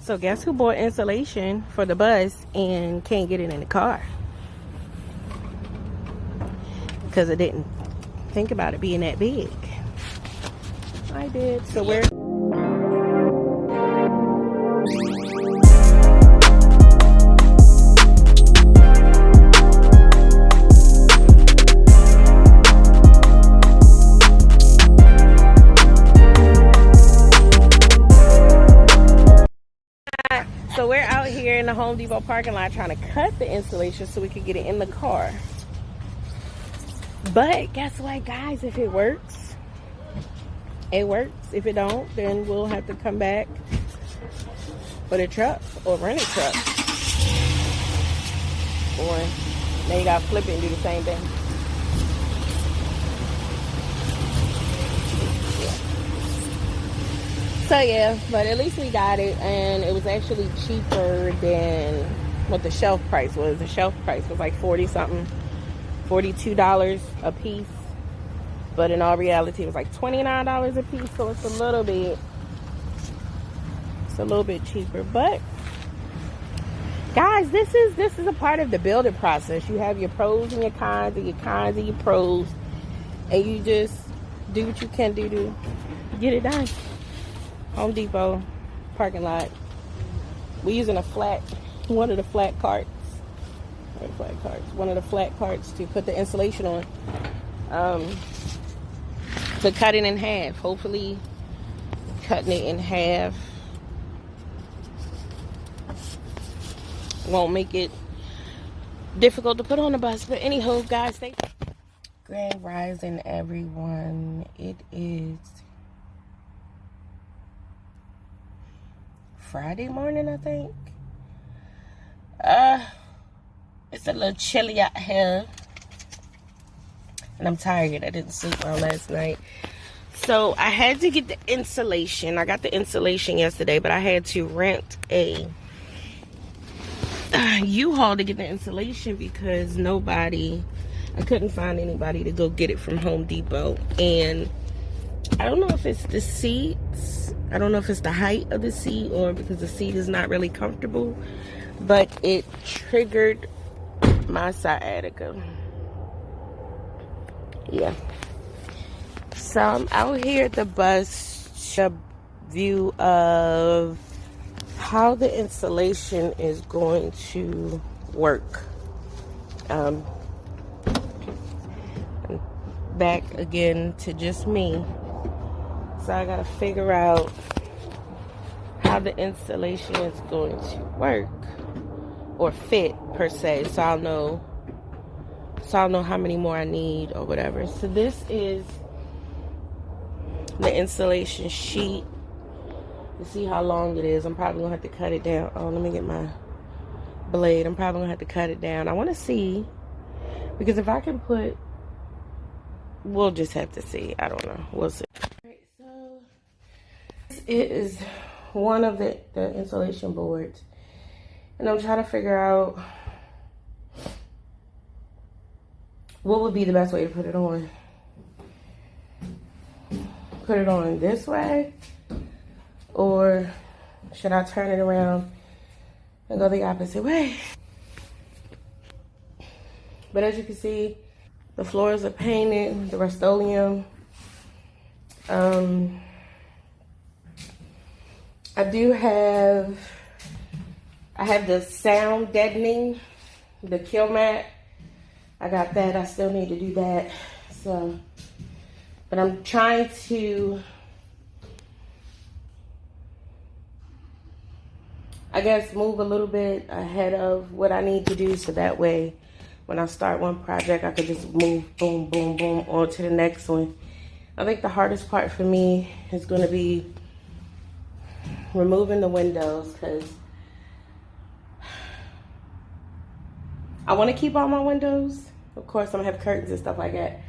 So guess who bought insulation for the bus and can't get it in the car? Because I didn't think about it being that big. I did. So we're... So we're out here in the Home Depot parking lot trying to cut the insulation so we could get it in the car. But guess what, guys? If it works, it works. If it don't, then we'll have to come back with a truck or rent a truck. Or now you gotta flip it and do the same thing. So yeah, but at least we got it, and it was actually cheaper than what the shelf price was. The shelf price was like 40 something, $42 a piece, but in all reality it was like $29 a piece. So it's a little bit cheaper. But guys, this is a part of the building process. You have your pros and your cons, and your cons and your pros, and you just do what you can do to get it done. Home Depot parking lot. We're using one of the flat carts to put the insulation on, to cut it in half. Hopefully cutting it in half won't make it difficult to put on the bus. But anyhow, guys, Grand Rising, everyone. It is Friday morning, I think. It's a little chilly out here, and I'm tired. I didn't sleep well last night, so I had to get the insulation. I got the insulation yesterday, but I had to rent a U-Haul to get the insulation because I couldn't find anybody to go get it from Home Depot. And I don't know if it's the seats, I don't know if it's the height of the seat, or because the seat is not really comfortable, but it triggered my sciatica. Yeah. So I'm out here at the bus, a view of how the insulation is going to work. Back again to just me. So I gotta figure out how the insulation is going to work or fit per se, so I'll know how many more I need or whatever. So this is the insulation sheet. You see how long it is. I'm probably gonna have to cut it down. Oh, let me get my blade. I'm probably gonna have to cut it down. I want to see, because if I can put, we'll just have to see. I don't know. We'll see. So this is one of the insulation boards, and I'm trying to figure out what would be the best way to put it on. Put it on this way, or should I turn it around and go the opposite way? But as you can see, the floors are painted, the Rust-Oleum. I have the sound deadening, the kill mat. I got that. I still need to do that. So, but I'm trying to, I guess, move a little bit ahead of what I need to do, so that way when I start one project, I could just move boom, boom, boom on to the next one. I think the hardest part for me is going to be removing the windows, because I want to keep all my windows. Of course, I'm going to have curtains and stuff like that,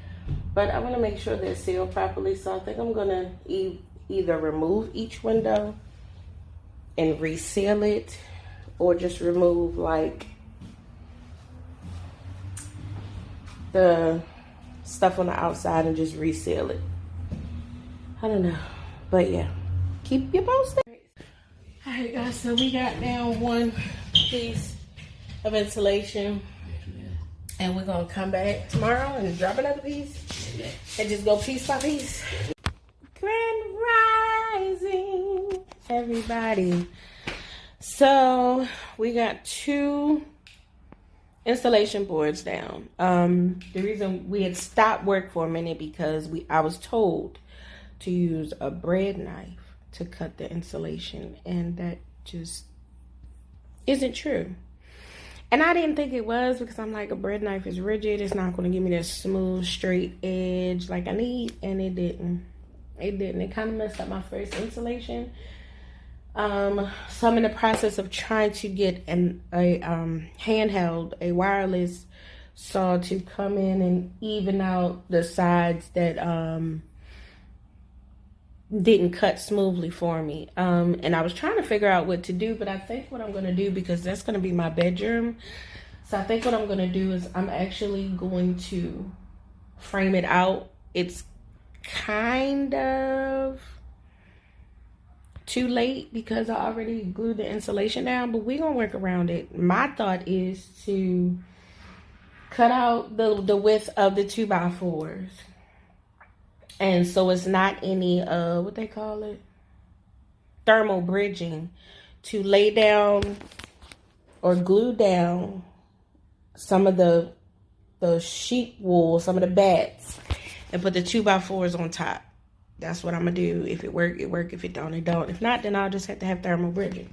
but I want to make sure they're sealed properly. So I think I'm going to either remove each window and reseal it, or just remove like the stuff on the outside and just reseal it. I don't know, but yeah, keep you posted. Alright guys, so we got down one piece of insulation. And we're gonna come back tomorrow and drop another piece. And just go piece by piece. Grand Rising, everybody. So we got 2 installation boards down. The reason we had stopped work for a minute because I was told to use a bread knife to cut the insulation, and that just isn't true. And I didn't think it was, because I'm like, a bread knife is rigid. It's not going to give me that smooth, straight edge like I need. And it didn't. It kind of messed up my first insulation. So I'm in the process of trying to get a handheld, a wireless saw to come in and even out the sides that didn't cut smoothly for me. And I was trying to figure out what to do, but I think what I'm going to do, because that's going to be my bedroom, so I think what I'm going to do is I'm actually going to frame it out. It's kind of too late because I already glued the insulation down, but we're going to work around it. My thought is to cut out the width of the 2x4s. And so it's not any, what they call it? Thermal bridging, to lay down or glue down some of the sheep wool, some of the bats, and put the 2x4s on top. That's what I'm going to do. If it work, it work. If it don't, it don't. If not, then I'll just have to have thermal bridging.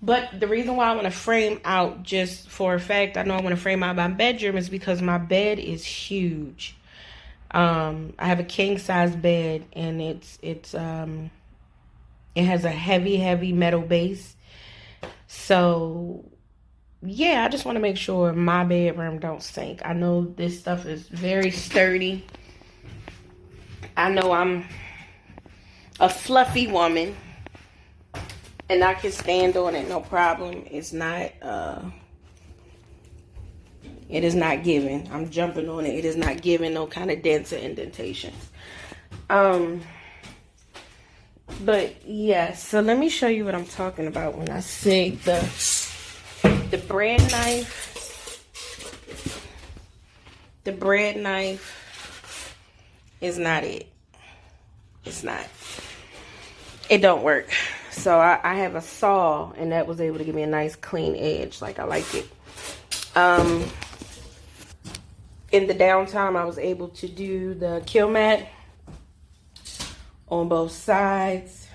But the reason why I want to frame out, just for a fact, I know I want to frame out my bedroom, is because my bed is huge. I have a king size bed, and it has a heavy metal base. So yeah, I just want to make sure my bedroom don't sink. I know this stuff is very sturdy. I know I'm a fluffy woman, and I can stand on it, no problem. It's not, it is not giving. I'm jumping on it. It is not giving no kind of dents or indentations. But yeah, so let me show you what I'm talking about when I say the bread knife. The bread knife is not it. It's not. It don't work. So I have a saw, and that was able to give me a nice clean edge like I like it. In the downtime, I was able to do the kill mat on both sides.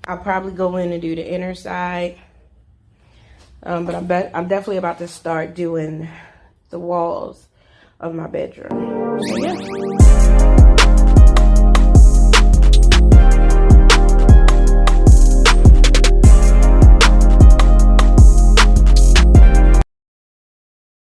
I'll probably go in and do the inner side. But I'm definitely about to start doing the walls of my bedroom. So yeah.